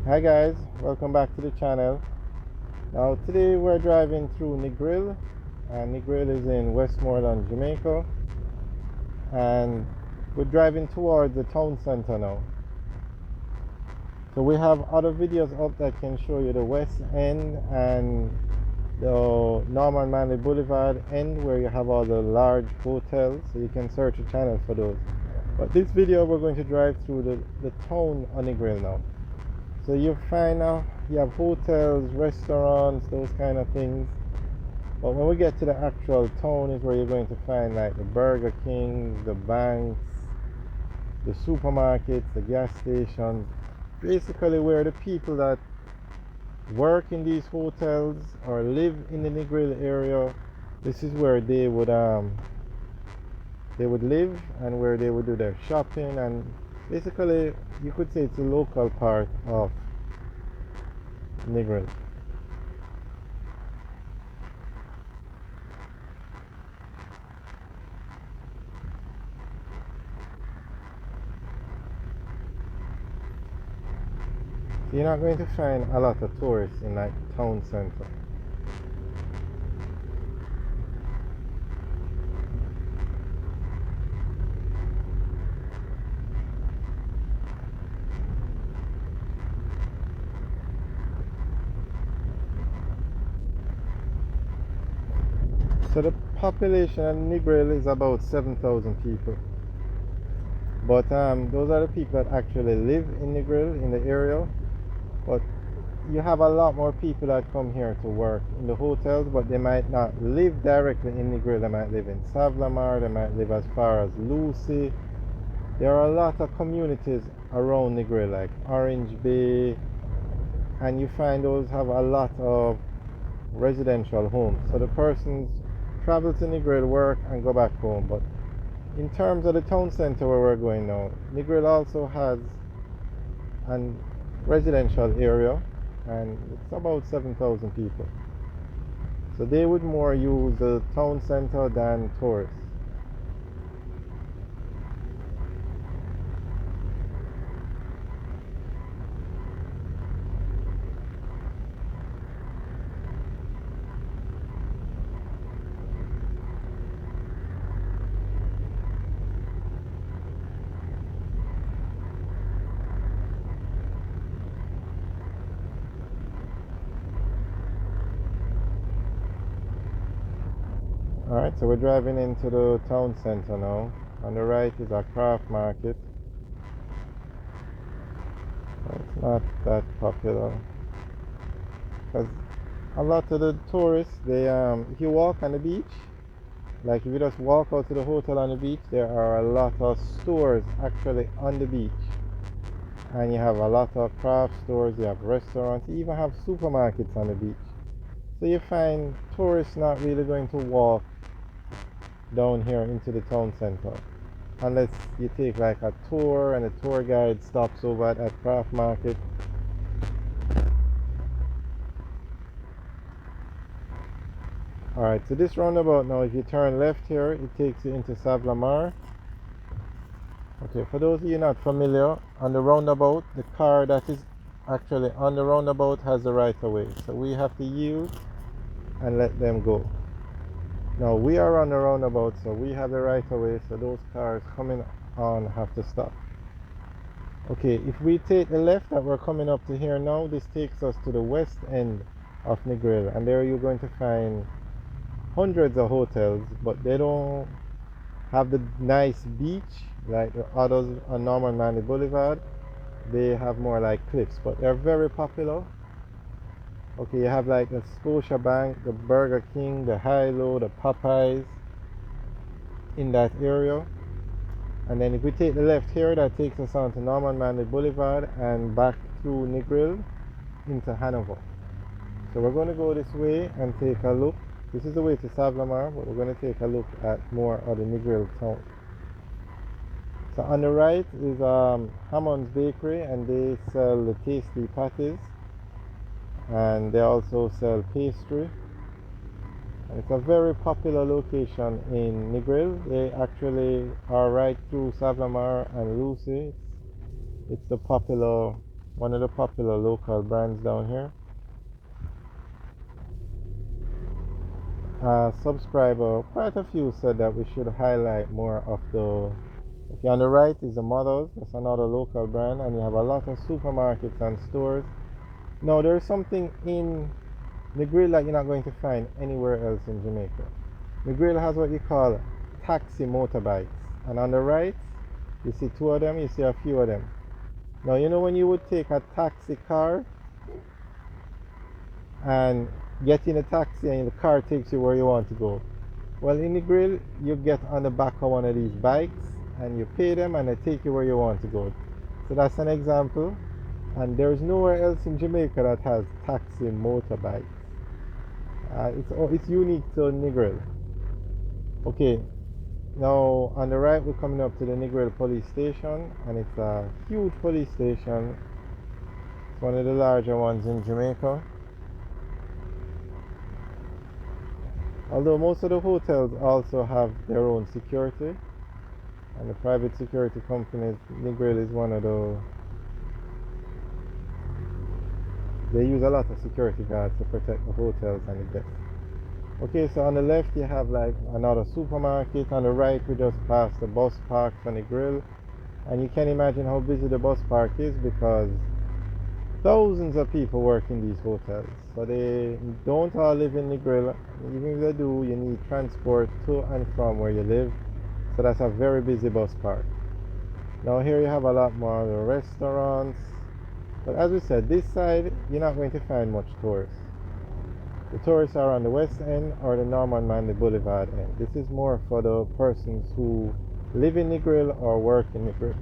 Hi guys, welcome back to the channel. Now today we're driving through Negril, and Negril is in Westmoreland, Jamaica, and we're driving towards the town center now. So we have other videos up that can show you the west end and the Norman Manley Boulevard end where you have all the large hotels, so you can search the channel for those. But this video we're going to drive through the town on Negril now. So you find now you have hotels, restaurants, those kind of things. But when we get to the actual town is where you're going to find like the Burger Kings, the banks, the supermarkets, the gas stations. Basically where the people that work in these hotels or live in the Negril area, this is where they would live and where they would do their shopping, and basically you could say it's a local part of Negril. So you're not going to find a lot of tourists in like town center. So the population of Negril is about 7,000 people. But those are the people that actually live in Negril, in the area. But you have a lot more people that come here to work in the hotels, but they might not live directly in Negril. They might live in Savlamar, they might live as far as Lucy. There are a lot of communities around Negril, like Orange Bay, and you find those have a lot of residential homes. So the persons travel to Negril, work, and go back home. But in terms of the town center where we're going now, Negril also has an residential area, and it's about 7,000 people. So they would more use the town center than tourists. Alright, so we're driving into the town center now. On the right is a craft market. It's not that popular because a lot of the tourists, they if you walk on the beach, like if you just walk out to the hotel on the beach, there are a lot of stores actually on the beach, and you have a lot of craft stores, you have restaurants, you even have supermarkets on the beach. So you find tourists not really going to walk down here into the town center unless you take like a tour and a tour guide stops over at that craft market. Alright, so this roundabout now, if you turn left here, it takes you into Savlamar. Okay, for those of you not familiar, on the roundabout, the car that is actually on the roundabout has the right of way, so we have to yield and let them go. Now we are on the roundabout, so we have the right of way, so those cars coming on have to stop. Okay, if we take the left that we're coming up to here now, this takes us to the west end of Negril, and there you're going to find hundreds of hotels, but they don't have the nice beach like the others on Norman Manley Boulevard. They have more like cliffs, but they're very popular. Okay, you have like the Scotia Bank, the Burger King, the Hilo, the Popeyes in that area. And then if we take the left here, that takes us on to Norman Manley Boulevard and back through Negril into Hanover. So we're going to go this way and take a look. This is the way to Savlamar, but we're going to take a look at more of the Negril Town. So on the right is Hammond's Bakery, and they sell the tasty patties, and they also sell pastry. And it's a very popular location in Negril. They actually are right through Savlamar and Lucy. It's the popular one of the popular local brands down here. Subscriber, quite a few said that we should highlight more of the. If you're on the right is the Mothers, that's another local brand, and you have a lot of supermarkets and stores. Now there's something in Negril that you're not going to find anywhere else in Jamaica. Negril has what you call taxi motorbikes, and on the right you see two of them, you see a few of them. Now you know when you would take a taxi car and get in a taxi and the car takes you where you want to go. Well, in Negril you get on the back of one of these bikes and you pay them and they take you where you want to go. So that's an example, and there's nowhere else in Jamaica that has taxi motorbikes. It's unique to Negril. Okay, now on the right we're coming up to the Negril police station, and it's a huge police station. It's one of the larger ones in Jamaica. Although most of the hotels also have their own security, and the private security companies, Negril is one of the. They use a lot of security guards to protect the hotels and the guests. Okay, so on the left you have like another supermarket. On the right we just passed the bus park for Negril, and you can imagine how busy the bus park is because thousands of people work in these hotels. So they don't all live in Negril. Even if they do, you need transport to and from where you live. So that's a very busy bus park. Now here you have a lot more of the restaurants. But as we said, this side you're not going to find much tourists. The tourists are on the west end or the Norman Manley Boulevard end. This is more for the persons who live in Negril or work in Negril.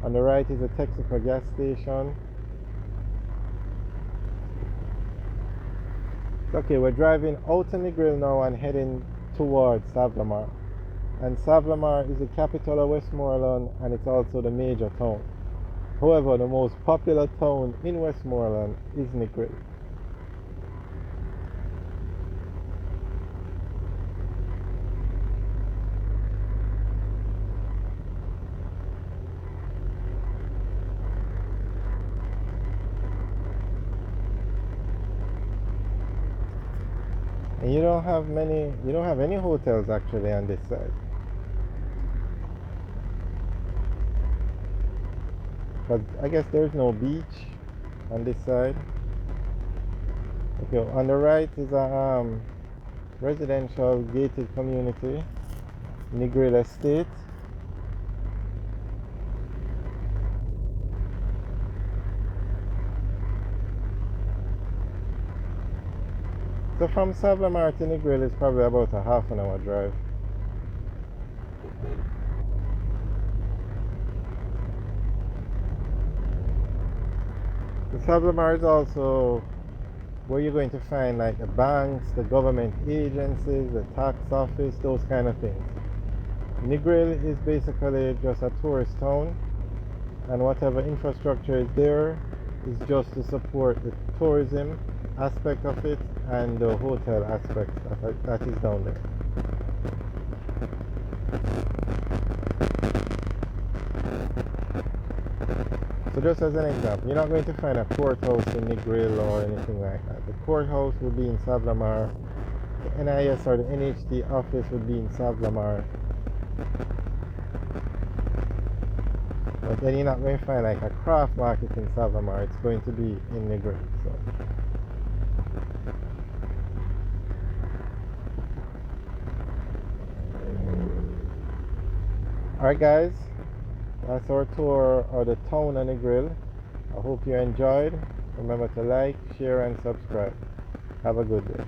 On the right is a Texaco gas station. Okay, we're driving out of Negril now and heading towards Savlamar. And Savlamar is the capital of Westmoreland, and it's also the major town. However, the most popular town in Westmoreland is Negril. And you don't have any hotels actually on this side. But I guess there's no beach on this side. Okay, on the right is a residential gated community, Negril Estate. So from Savlamar to Negril is probably about a half an hour drive. The Savlamar is also where you're going to find like the banks, the government agencies, the tax office, those kind of things. Negril is basically just a tourist town, and whatever infrastructure is there is just to support the tourism aspect of it and the hotel aspect that is down there. So just as an example, you're not going to find a courthouse in Negril or anything like that. The courthouse would be in Savlamar. The NIS or the NHT office would be in Savlamar. But then you're not going to find like a craft market in Savlamar. It's going to be in Negril. So. Alright guys, that's our tour of the town of Negril. I hope you enjoyed. Remember to like, share and subscribe. Have a good day.